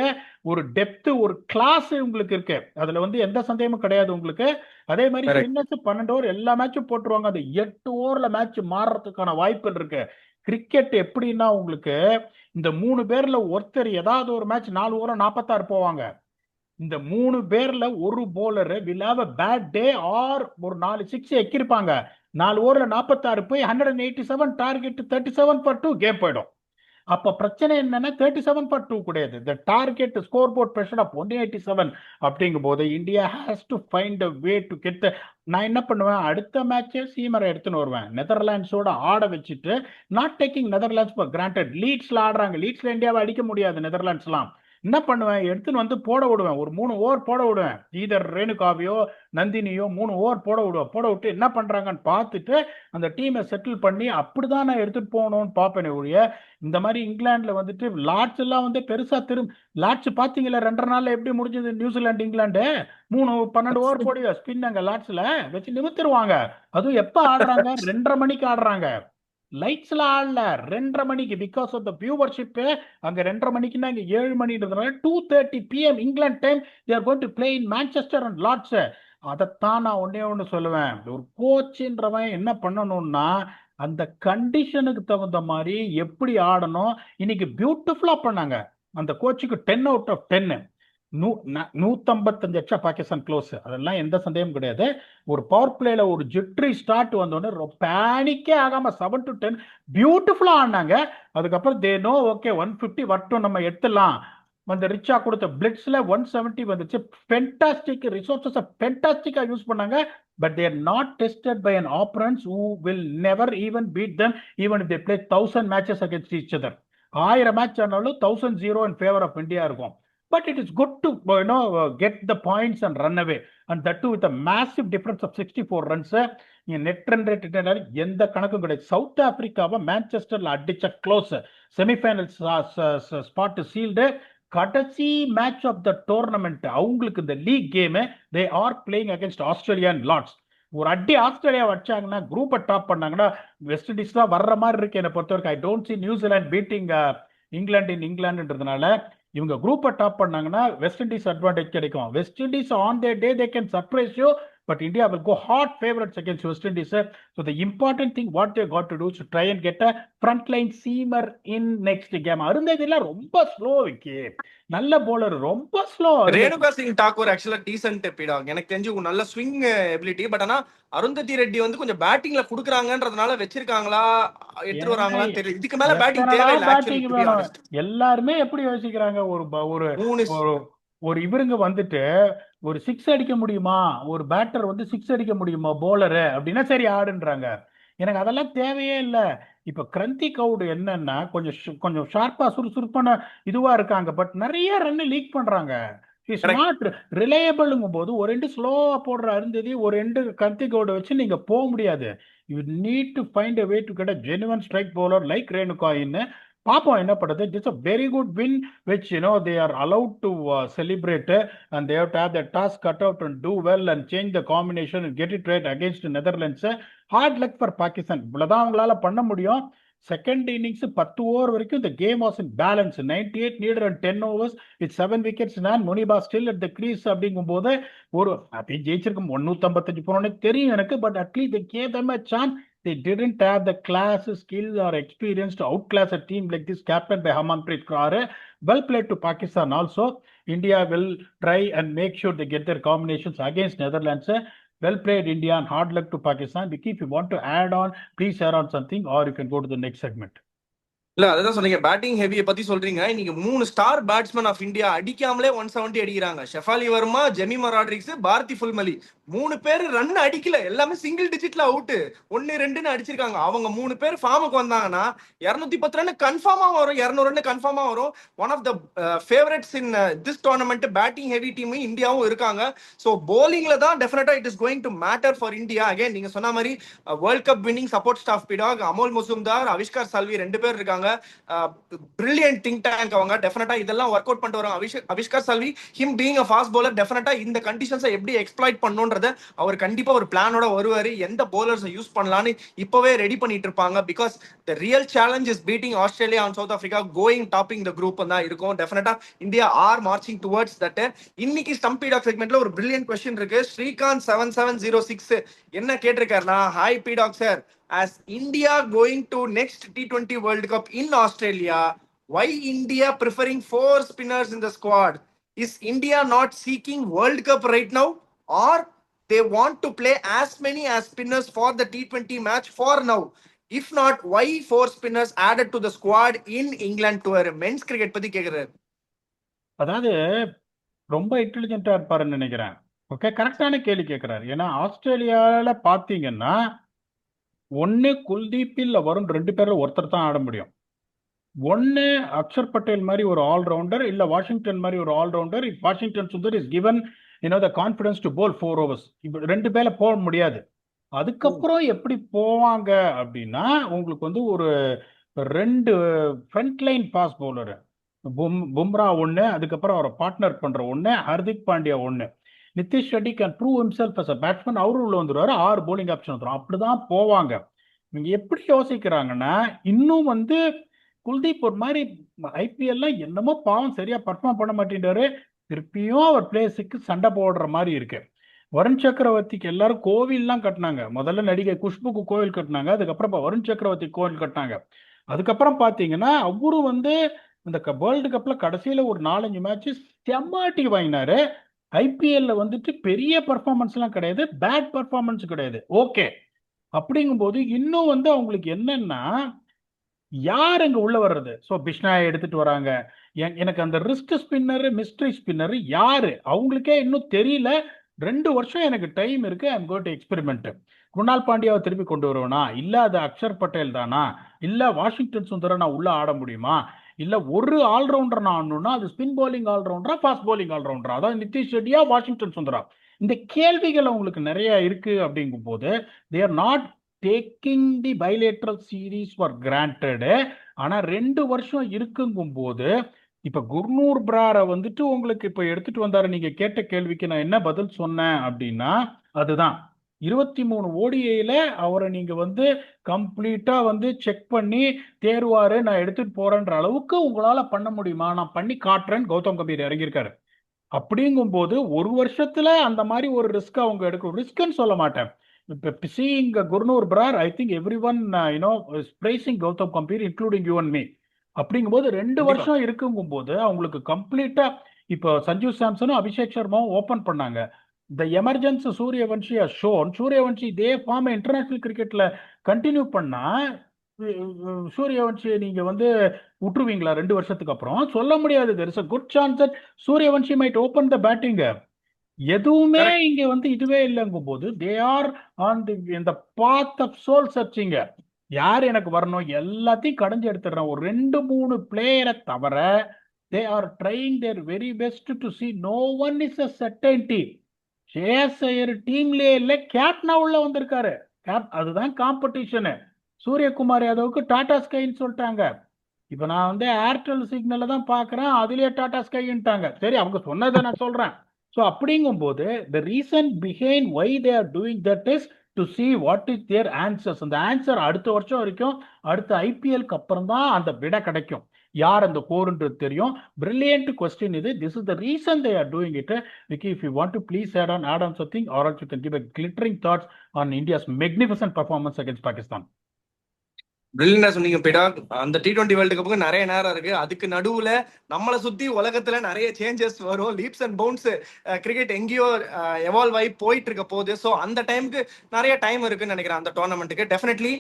ஒரு depth, ஒரு class உங்களுக்கு இருக்கு. அதுல வந்து எந்த சந்தேகமும் கிடையாது உங்களுக்கு. அதே மாதிரி ஸ்பின்னர்ஸ் 12 ஓவர் எல்லா மேட்சும் போட்டுருவாங்க. அது 8 ஓவர்ல மேட்ச் மாறுறதுக்கான வாய்ப்புகள் இருக்கு. கிரிக்கெட் எப்படின்னா உங்களுக்கு இந்த 3 பேர்ல ஒருத்தர் ஏதாவது ஒரு மேட்ச் 4 ஓவர் 46 போவாங்க. இந்த 3 பேர்ல ஒரு bowler will have a bad day or ஒரு 4 6 எக்கிருப்பாங்க. 4 ஓவர்ல 46 போய் 187 டார்கெட் 37 for 2 கேம் போயிடும். அப்ப பிரச்சனை என்னன்னா 37 for 2 கிடையாது, the target scoreboard pressure of 187. அப்படிங்கும் போது India has to find a way to get the. நான் என்ன பண்ணுவேன், அடுத்த மேட்சே சீமரை எடுத்துன்னு வருவேன், நெதர்லாண்ட்ஸோட ஆட வச்சுட்டு, not taking Netherlands for granted. லீட்ஸ்ல ஆடுறாங்க, லீட்ஸ்ல இந்தியாவை அடிக்க முடியாது நெதர்லாண்ட்ஸ்லாம். என்ன பண்ணுவேன், எடுத்துன்னு வந்து போட விடுவேன், ஒரு 3 ஓவர் போட விடுவேன். ஈதர் ரேணுகாவையோ நந்தினியோ 3 ஓவர் போட விடுவேன். போட விட்டு என்ன பண்றாங்கன்னு பார்த்துட்டு அந்த டீமை செட்டில் பண்ணி அப்படிதான் நான் எடுத்துட்டு போகணும்னு பார்ப்பேனே ஒழிய, இந்த மாதிரி இங்கிலாந்துல வந்துட்டு லார்ட்ஸ் எல்லாம் வந்து பெருசா லார்ட்ஸ் பாத்தீங்களா 2.5 நாள்ல எப்படி முடிஞ்சது நியூசிலாந்து இங்கிலாந்து. 12 ஓவர் போடுங்க ஸ்பின் அங்க லார்ட்ஸ்ல வச்சு நிமித்திருவாங்க. அதுவும் எப்ப ஆடுறாங்க, 2:30 மணிக்கு ஆடுறாங்க. லைட்ஸ்ல ஆடல, 2:30 மணிக்கு. Because of the viewership. அங்க 2:30 மணிக்குன்னா இங்க 7 மணின்றதுனால 2:30 PM England time they are going to play in Manchester and Lord's. அதைத்தான் நான் ஒன்னே ஒன்று சொல்லுவேன், ஒரு கோச்ன்றவன் என்ன பண்ணணும்னா அந்த கண்டிஷனுக்கு தகுந்த மாதிரி எப்படி ஆடணும். இன்னைக்கு பியூட்டிஃபுல்லா பண்ணாங்க. அந்த கோச்சுக்கு 10 out of 10. 155 அடிச்சா பாகிஸ்தான் க்ளோஸ், அதெல்லாம் எந்த சந்தேகமும் கிடையாது. ஒரு பவர் பிளேல ஒரு ஜிட்ரி ஸ்டார்ட் வந்தோடனே பேனிக்கே ஆகாம 7 to 10 பியூட்டிஃபுல்லா ஆடினாங்க. அதுக்கப்புறம் தே நோ ஓகே 150 வரட்டும் நம்ம எடுத்துலாம். அந்த ரிச்சா கொடுத்த பிளிட்ஸ்ல 170 வந்துச்சு. ஃபென்டாஸ்டிக் ரிசோர்சஸ் ஃபென்டாஸ்டிக்கா யூஸ் பண்ணாங்க. But they are not tested by an opponents who will never even beat them even if they play 1000 matches against each other. 1000 match ஆனாலும் 1000-0 in favor of India இருக்கும். But it is good to get the points and run away, and that too with a massive difference of 64 runs. Net run rate எந்த கணக்கும் கிடையாது. South ஆப்பிரிக்காவை மான்செஸ்டர்ல அடிச்ச close, semifinal spot sealed. கடைசி match of the tournament அவங்களுக்கு இந்த league game, they are playing against Australia and Lord's. ஒரு அடி ஆஸ்திரேலியா வச்சாங்கன்னா, குரூப்பை டாப் பண்ணாங்கன்னா வெஸ்ட் இண்டீஸ் தான் வர்ற மாதிரி இருக்கு என்னை பொறுத்த வரைக்கும். I don't see New Zealand beating England in இங்கிலாந்துன்றதுனால இவங்க குரூப்பை டாப் பண்ணாங்கன்னா வெஸ்ட் இண்டீஸ் அட்வான்டேஜ் கிடைக்கும். West Indies on their day they can surprise you, but India will go hot favorites against West Indies. So the important thing what they got to do is to try and get a frontline seamer in next game. அருந்ததில ரொம்ப slow Vicky, நல்ல bowler ரொம்ப slow. Renuka Singh Thakur ஆக்சுவலா descent பிடாக், எனக்கு தெரிஞ்சு ஒரு நல்ல swing ability. But ஆனா அருந்ததி ரெட்டி வந்து கொஞ்சம் பேட்டிங்ல குடுக்குறாங்கன்றதுனால வச்சிருக்காங்களா எடுத்துட்டு வராங்களான்னு தெரியல. இதுக்கு மேல பேட்டிங் தேவையில்லை ஆக்சுவலி டு பி ஆனஸ்ட். எல்லாருமே எப்படி யோசிக்கிறாங்க, ஒரு ஒரு ஒரு இவருங்க வந்துட்டு ஒரு 6 அடிக்க முடியுமா, ஒரு பேட்டர் வந்து 6 அடிக்க முடியுமா போலரு அப்படின்னா சரி ஆடுன்றாங்க. எனக்கு அதெல்லாம் தேவையே இல்லை. இப்ப கிரந்தி கவுடு என்னன்னா கொஞ்சம் ஷார்ப்பா சுறுசுறுப்பான இதுவா இருக்காங்க, பட் நிறைய ரன் லீக் பண்றாங்க. நாட் ரிலையபிள்ங்கும் போது ஒரு எண்டு ஸ்லோவா போடுற அருந்ததி, ஒரு எண்டு கிரந்தி கவுடை வச்சு நீங்க போக முடியாது. You need to find a way to get a genuine strike bowler like Renuka in. பாப்போம் என்ன பண்றது. It's a very good win which they are allowed to celebrate, and they have to have their task cut out and do well and change the combination and get it right against Netherlands. Hard luck for Pakistan. இவ்வளவுதான் அவங்களால பண்ண முடியும். Second innings 10 over வரைக்கும் the game was in balance. 98 needed on 10 overs with 7 wickets. நான் Muniba still at the crease அப்படிங்கும் போது ஒரு அப்படி ஜெயிச்சிருக்கும் 155 போனோன்னு தெரியும் எனக்கு. But at least they gave them a chance. They didn't have the class, skills or experience to outclass a team like this captained by Harmanpreet Kaur. Well played to Pakistan also. India will try and make sure they get their combinations against Netherlands. Well played India, and hard luck to Pakistan. Vicky, if you want to add on, please add on something, or you can go to the next segment. இல்ல அதான் சொன்னீங்க, batting ஹெவியை பத்தி சொல்றீங்க. இன்னைக்கு 3 star batsman of India அடிக்காமலே 170 அடிக்கிறாங்க. Shefali Verma, Jemimah Rodriguez, Bharathi ஃபுல்மலி. 3 பேர் run அடிக்கல, எல்லாமே சிங்கிள் டிஜிட்ல அவுட். 1-2ன்னு அடிச்சிருக்காங்க. அவங்க 3 பேர் ஃபார்முக்கு வந்தாங்கன்னா 210 ரன் கன்ஃபார்மா வரும், 200 ரன் கன்ஃபார்மா வரும். One of the favourites in this tournament. Batting heavy team இந்தியாவும் இருக்காங்க. ஸோ போலிங்ல தான் டெஃபினட்டா it is going to matter for India. Again நீங்க சொன்ன மாதிரி world cup winning support staff பிடாக், அமோல் முசும்தார், அவிஷ்கார் சால்வி 2 பேர் இருக்காங்க. பிரில்லியன்ட் திங்க் டேங்க் அவங்க. டெஃபினட்டா இதெல்லாம் ஒர்க் அவுட் பண்ணிட்டு வராங்க. Avishkar Salvi him being a fast bowler டெஃபினட்டா இந்த கண்டிஷன்ஸை எப்படி எக்ஸ்ப்ளாய்ட் பண்ணணும்ன்றத அவர் கண்டிப்பா ஒரு பிளானோட வருவாரு. எந்த bowlers யூஸ் பண்ணலாம்னு இப்பவே ரெடி பண்ணிட்டு இருப்பாங்க. Because the real challenge is beating Australia and South Africa, going topping the group தான் இருக்கும். டெஃபினட்டா India are marching towards that. இன்னைக்கு ஸ்டம்ப் பீடாக் செக்மெண்ட்ல ஒரு பிரில்லியன்ட் கொஸ்டின் இருக்கு. ஸ்ரீகாந்த் 7706 என்ன கேட்டிருக்காருன்னா, ஹாய் பீடாக் sir, as India going to next T20 World Cup in Australia, why India preferring 4 spinners in the squad? Is India not seeking World Cup right now, or they want to play as many as spinners for the T20 match for now? If not, why 4 spinners added to the squad in England tour? Men's cricket பத்தி கேக்குறாரு. அதாவது ரொம்ப இன்டெலிஜென்ட்டா இருப்பாருன்னு நினைக்கிறேன். Okay, கரெக்டான கேள்வி கேட்கிறாரு. ஏன்னா ஆஸ்திரேலியால பாத்தீங்கன்னா ஒன்னு குல்தீப் இல்ல வருண் 2 பேர்ல ஒருத்தர் தான் ஆட முடியும். ஒன்னு அக்ஷர் பட்டேல் மாதிரி ஒரு ஆல்ரவுண்டர், இல்ல வாஷிங்டன் மாதிரி ஒரு all rounder. If Washington Sundar is given the confidence to bowl 4 overs. இப்போ ரெண்டு பேர்ல போக முடியாது. அதுக்கப்புறம் எப்படி போவாங்க அப்படின்னா, உங்களுக்கு வந்து ஒரு ரெண்டு front line fast bowler, Bumrah ஒன்று, அதுக்கப்புறம் அவரை பார்ட்னர் பண்ற ஒன்று ஹர்திக் பாண்டியா ஒன்று. Nitish Reddy can prove himself as a batsman, அவரும் உள்ள வந்துருவாரு, 6 bowling ஆப்ஷன் வந்துடும். அப்படிதான் போவாங்க. இவங்க எப்படி யோசிக்கிறாங்கன்னா, இன்னும் வந்து குல்தீப் ஒரு மாதிரி ஐபிஎல்ல என்னமோ பாவம் சரியா பர்ஃபார்ம் பண்ண மாட்டேன்றாரு, திருப்பியும் அவர் பிளேஸுக்கு சண்டை போடுற மாதிரி இருக்கு. வருண் சக்கரவர்த்திக்கு எல்லாரும் கோவில்லாம் கட்டினாங்க. முதல்ல நடிகை குஷ்புக்கு கோவில் கட்டினாங்க, அதுக்கப்புறம் இப்ப வருண் சக்கரவர்த்தி கோவில் கட்டினாங்க. அதுக்கப்புறம் பாத்தீங்கன்னா அவரும் வந்து இந்த வேர்ல்டு கப்ல கடைசியில ஒரு 4-5 மேட்ச் செம்மாட்டி வாங்கினாரு. ஐபிஎல்ல வந்துட்டு பெரிய பர்ஃபார்மன்ஸ் எல்லாம் கிடையாது, பேட் பர்ஃபார்மன்ஸ் கிடையாது. ஓகே, அப்படிங்கும்போது இன்னும் வந்து அவங்களுக்கு என்னன்னா, யார் அங்க உள்ள வர்றது? ஸோ பிஷ்னாயை எடுத்துட்டு வராங்க. எனக்கு அந்த ரிஸ்ட் ஸ்பின்னர், மிஸ்ட்ரி ஸ்பின்னர் யாரு அவங்களுக்கே இன்னும் தெரியல. 2 வருஷம் எனக்கு டைம் இருக்கு. I'm got experiment. குணால் பாண்டியாவை திருப்பி கொண்டு வருவனா, இல்ல அது அக்ஷர் பட்டேல் தானா, இல்ல வாஷிங்டன் சுந்தரை நான் உள்ள ஆட முடியுமா, இல்ல ஒரு ஆல்ரவுண்டர் நான் ஆடணும்னா அது ஸ்பின் பவுலிங் ஆல்ரவுண்டரா, ஃபாஸ்ட் பவுலிங் ஆல்ரவுண்டரா, அதாவது நிதிஷ் ரெட்டியா, வாஷிங்டன் சுந்தரா? இந்த கேள்விகள் அவங்களுக்கு நிறைய இருக்கு. அப்படிங்கும் போது they are not taking the bilateral series for granted. ஆனா 2 வருஷம் இருக்குங்கும் போது இப்ப குர்னூர் பிராரை வந்துட்டு உங்களுக்கு இப்ப எடுத்துட்டு வந்தாரு. நீங்க கேட்ட கேள்விக்கு நான் என்ன பதில் சொன்னேன் அப்படின்னா, அதுதான் 23 ஓடிஐல அவரை நீங்க வந்து கம்ப்ளீட்டா வந்து செக் பண்ணி தேர்வாரு, நான் எடுத்துட்டு போறேன்ற அளவுக்கு உங்களால பண்ண முடியுமா? நான் பண்ணி காட்டுறேன்னு கௌதம் கம்பீர் இறங்கியிருக்காரு. அப்படிங்கும் போது 1 வருஷத்துல அந்த மாதிரி ஒரு ரிஸ்க் அவங்க எடுக்கணும். ரிஸ்க்னு சொல்ல மாட்டேன். இப்ப seeing Gurnoor Brar, I think everyone praising Gautam Gambhir including you and me. அப்படிங்கும்போது 2 கண்டிப்பா. வருஷம் இருக்குங்கும் போது அவங்களுக்கு கம்ப்ளீட்டா இப்போ சஞ்சு சாம்சனும் அபிஷேக் சர்மாவும் ஓபன் பண்ணாங்க. The emergence Suryavanshi shown, Suryavanshi இதே ஃபார்ம் இன்டர்நேஷனல் கிரிக்கெட்ல கண்டினியூ பண்ணா சூரியவன்ஷியை நீங்க வந்து விட்டுருவீங்களா 2 வருஷத்துக்கு அப்புறம்? சொல்ல முடியாது. There is a good chance that Suryavanshi might open the batting. எதுவுமே கரெக்ட். இங்க வந்து இதுவே இல்லைங்கும் போது தே ஆர் ஆன் தி இந்த பாத் ஆஃப் சோல் சர்ச்சிங்க. யார் எனக்கு வரணும், எல்லாத்தையும் கடைஞ்சு எடுத்துடுறேன். ஒரு 2-3 பிளேயரை தவிர they are trying their very best to see no one is a certainty. Shreyas Iyer டீம்லயே இல்ல, கேப்டனா உள்ள வந்திருக்காரு. அதுதான் காம்படிஷனு. சூரியகுமார் யாதவுக்கு டாடா ஸ்கைன்னு சொல்லிட்டாங்க. இப்ப நான் வந்து ஏர்டெல் சிக்னல்ல தான் பாக்குறேன், அதுலயே டாடா ஸ்கைன்ட்டாங்க. சரி, அவங்க சொன்னதை நான் சொல்றேன். ஸோ அப்படிங்கும்போது the reason behind why they are doing that is to see what is their answers. அந்த ஆன்சர் அடுத்த வருஷம் வரைக்கும், அடுத்த ஐபிஎல்க்கு அப்புறம் தான் அந்த விடை கிடைக்கும். யார் அந்த கோர்ன்றது தெரியும். பிரில்லியன்ட் கொஸ்டின் இது. This is the reason they are doing it. Vicky, if you want to please add on something, or else you can give a glittering thoughts on India's magnificent performance against Pakistan. பிரில்லியண்டா சொன்னீங்க பிடா. அந்த T20 world கப்புக்கு நிறைய நேரம் இருக்கு. அதுக்கு நடுவுல நம்மளை சுத்தி உலகத்துல நிறைய சேஞ்சஸ் வரும். லீப்ஸ் அண்ட் பவுன்ஸ் கிரிக்கெட் எங்கேயோ எவால்வ் ஆகி போயிட்டு இருக்க போகுது. ஸோ அந்த டைமுக்கு நிறைய டைம் இருக்குன்னு நினைக்கிறேன் அந்த டோர்னமெண்ட்டுக்கு. Definitely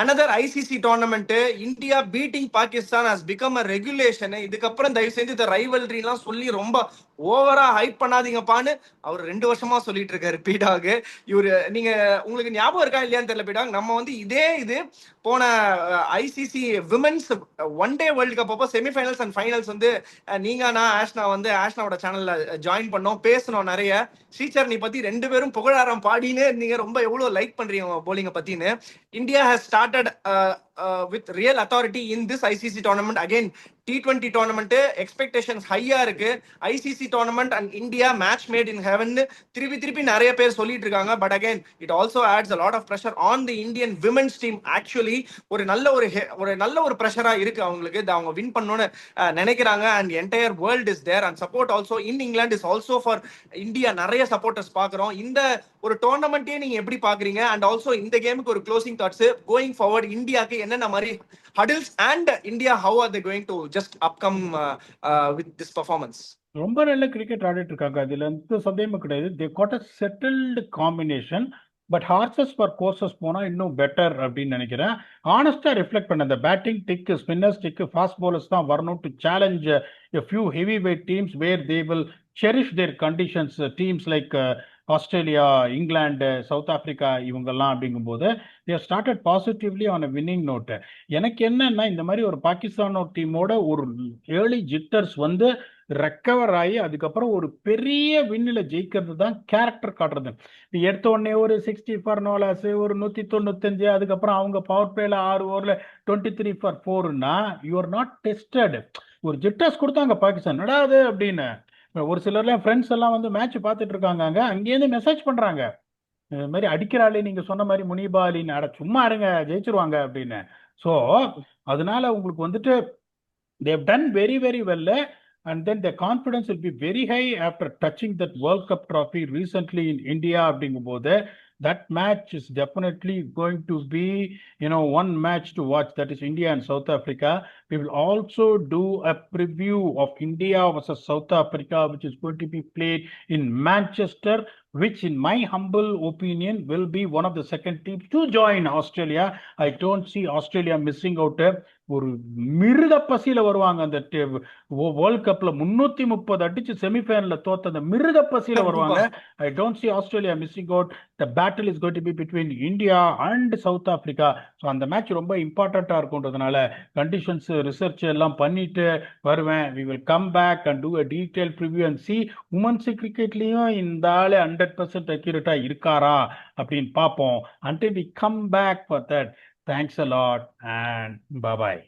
another ICC tournament, India beating Pakistan has become a regulation. இதுக்கப்புறம் தயவு செஞ்சு இந்த ரைவல்ரிலாம் சொல்லி ரொம்ப ஓவரா ஹைப் பண்ணாதீங்கப்பான்னு அவர் 2 வருஷமா சொல்லிட்டு இருக்காரு பீடாக். இவரு நீங்க உங்களுக்கு ஞாபகம் இருக்கா இல்லையான்னு தெரியல பீடாக், நம்ம வந்து இது போன ICC women's one day world cup அப்போ செமிஃபைனல்ஸ் அண்ட் ஃபைனல்ஸ் வந்து நீங்க நான் ஆஷ்னா வந்து ஆஷ்னாவோட சேனல்ல ஜாயின் பண்ணோம், பேசணும் நிறைய. ஸ்ரீசரணி பத்தி 2 பேரும் புகழாரம் பாடினே நீங்க ரொம்ப எவ்வளவு லைக் பண்றீங்க போலிங்க பத்தின்னு. India has started with real authority in this ICC tournament. Again, T20 tournament expectations high-ஆ இருக்கு. ICC tournament and India match made in heaven திருப்பி நிறைய பேர் சொல்லிட்டு இருக்காங்க. But again, it also adds a lot of pressure on the Indian women's team. Actually, ஒரு நல்ல ஒரு pressure-ஆ இருக்கு அவங்களுக்கு. அவங்க வின் பண்ணணும்னு நினைக்கிறாங்க. And entire world is there and support also in England is also for India. நிறைய supporters பார்க்குறோம். இந்த ஒரு டோர்னமெண்ட்டே நீங்க எப்படி பாக்குறீங்க? அண்ட் ஆல்சோ இந்த கேமுக்கு ஒரு க்ளோசிங் தாட்ஸ் கோயிங் ஃபார்வர்ட், இந்தியாக்கு என்னென்ன மாதிரி hurdles and India how are they going to just upcome with this performance? ரொம்ப நல்ல கிரிக்கெட் ஆடிட்டு இருக்காங்க, அதுல எந்த சந்தேகமும் கிடையாது. They got a settled combination. But horses for courses போனா இன்னும் பெட்டர் அப்படின்னு நினைக்கிறேன். ஆனஸ்டா ரிஃப்ளெக்ட் பண்ண இந்த batting tick, spinners tick, fast bowlers தான் வரணும் to challenge a few heavyweight teams where they will cherish their conditions. Teams like Australia, England, South Africa இவங்கெல்லாம் அப்படிங்கும்போது they started positively on a winning note. எனக்கு என்னன்னா இந்த மாதிரி ஒரு பாகிஸ்தான் டீமோட ஒரு ஏர்லி ஜிட்டர்ஸ் வந்து ரெக்கவர் ஆகி அதுக்கப்புறம் ஒரு பெரிய வின்னில் ஜெயிக்கிறது தான் கேரக்டர் காட்டுறது. எடுத்த உடனே ஒரு 60 ஃபார் நோலாஸ், ஒரு 195, அதுக்கப்புறம் அவங்க பவர் பிளேல 6 ஓவரில் 23 ஃபார் 4னா யூ ஆர் நாட் டெஸ்டட். ஒரு ஜிட்டர்ஸ் கொடுத்தாங்க பாகிஸ்தான், என்னடா அது அப்படின்னு. ஒரு சிலர்லாம் ஃப்ரெண்ட்ஸ் எல்லாம் வந்து மேட்ச் பார்த்துட்டு இருக்காங்க, அங்க அங்கேயிருந்து மெசேஜ் பண்றாங்க, இது மாதிரி அடிக்கிறாளே நீங்க சொன்ன மாதிரி முனிபா அலின்னு, அட சும்மா இருங்க ஜெயிச்சிருவாங்க அப்படின்னு. ஸோ அதனால உங்களுக்கு வந்துட்டு they've done very very well, and then the confidence will be very high after touching that World Cup trophy recently in India அப்படிங்கும்போது that match is definitely going to be, one match to watch. That is India and South Africa. We will also do a preview of India versus South Africa, which is going to be played in Manchester, which in my humble opinion will be one of the second teams to join Australia. I don't see Australia missing out. ஒரு மிருக பசியில வருவாங்க அந்த world கப்ல 330 அடிச்சு செமிஃபைனல்ல தோத்த அந்த மிருக பசியில கண்டிப்பா. வருவாங்க. I don't see Australia missing out. The battle is going to be between India and South Africa. So அந்த மேட்ச் ரொம்ப இம்பார்ட்டண்டா இருக்கும்ன்றதுனால கண்டிஷன்ஸ் ரிசர்ச் எல்லாம் பண்ணிட்டு வருவேன். We will come back and do a detail preview and see women's கிரிக்கெட்லயும் இந்த ஆளு 100% அக்யூரேட்டா இருக்காரா அப்படின்னு பார்ப்போம். until we come back for that, thanks a lot and bye bye.